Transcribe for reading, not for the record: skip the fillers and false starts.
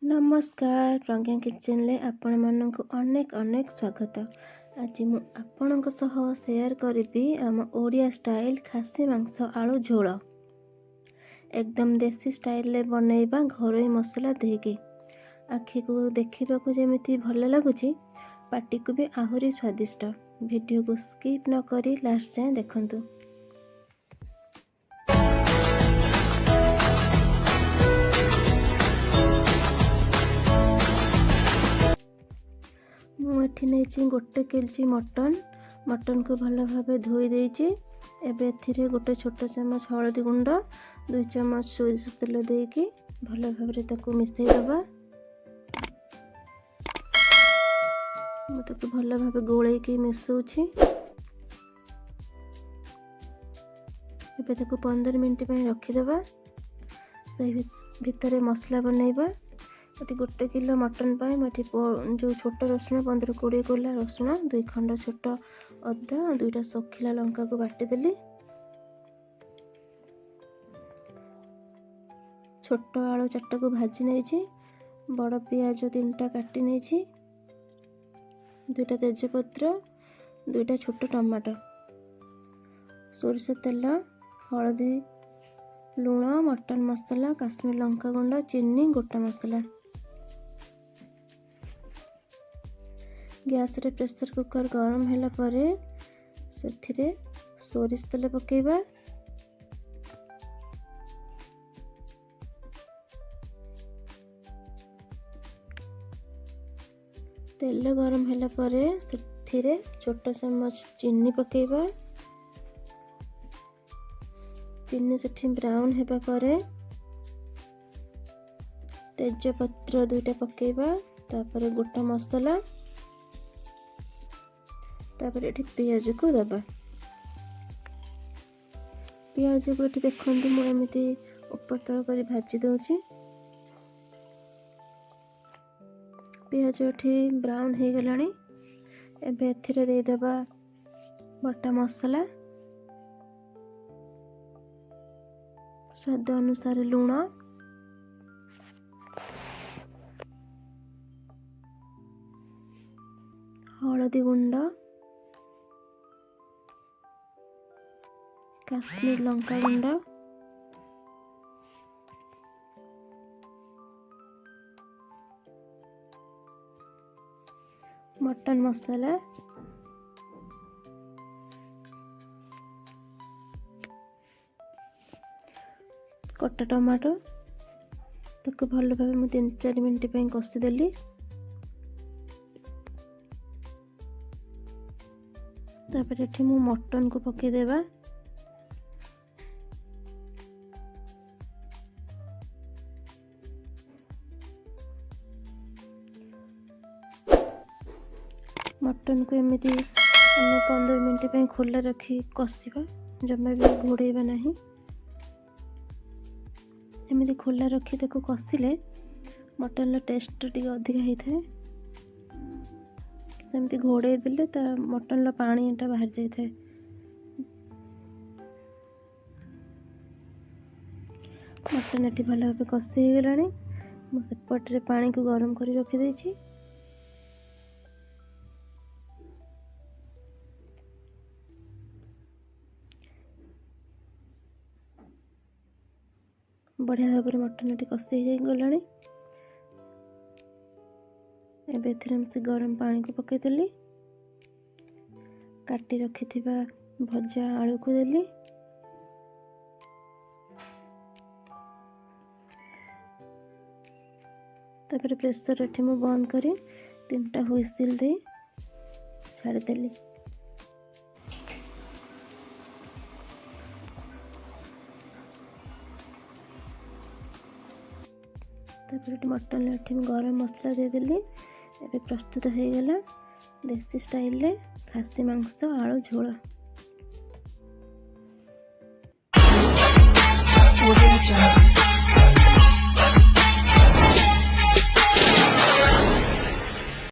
नमस्कार प्रज्ञा किचन ले आपण मानक अनेक अनेक स्वागत। आज मु आपणक सह शेयर करी आम ओडिया स्टाइल खासी मांस आलू झोल एकदम देसी स्टाइल ले बनैबा घरोई मसला देके आखि को देखा जमी भल लगुच पाटी को भी आहुरी स्वादिष्ट। वीडियो को स्किप न करी लास्ट जाए देखंतु। मुझे नहीं गोटे केजी मटन को भल भाव धोई देछि। एबे एथिरे गोटे छोट चमच हलदी गुंड 2 चमच सोरिष तेल देकी भल भाव ताको मिसई दबा। मुझे भल भाव गोलैकी मिसौछि। एबे ताको 15 मिनट रखीदबा। भितर मसला बनैबा। ये गोटे किलो मटन पाई मुझे जो छोट रसुण 15-20 कोला रसुण 2 खंड छोट अदा 2टा शौखिला लंका को बाटीदेली। छोट आलू 4टा को भाजी नहीं। बड़ पियाज 3टा काटी नहीं। 2टा तेजपत्र 2टा छोट टमाटो सोरिष तेल हलदी लुण मटन मसला काश्मीर लंका गुंड चीनी गोटा मसला। गैस रे प्रेशर कुकर गरम हैला परे सेथिरे सोरिष तेल पकेबा। तेल गरम हैला परे सेथिरे छोटा चमच चीनी पकेबा। चीनी सेठी ब्राउन हेबा परे तेजपत्र 2टा पकेबा। तापर गोटा मसला तापर ये पियाज को दबा। पियाज को ये देखु मुझे ऊपर तल कर भाजी दूची। पियाज ये ब्राउन हो गलानी। एबे एथिरे दे दबा बटा मसला स्वाद अनुसार लुण हलदी गुंड काश्मीर लंका गुंड मटन मसला कटा टमाटो ताको भल भाव मुझे 3-4 मिनट कषिदेली। तापर ये मु मटन को पकईदेवा। मटन को एमती 15 मिनट खोला रखी कषिबा। जमा भी घोड़ेबा नहीं। एमती खोला रखी ताको कषिले मटन टेस्ट टी अधिक होता है। सेमती घोड़े देले ता मटन पानी टा बाहर जाए। मटन ये भल भाव कषि हो गलानी। मुझे सेपटे पानी को गरम कर रखी देछि। बढ़िया भाव में मटन ये कषि हो गलानी। एबे से गरम पानी को पकईदेली। काटी रखी भजा आलू को देली। तापर प्रेशर एठी मु बंद करी 3टा हुइसिल दे छाड़ीदेली। तापर मटन एठी गरम मसला देदेली। एबे प्रस्तुत हो गला देसी स्टाइल ले खासी मांस आलू झोल।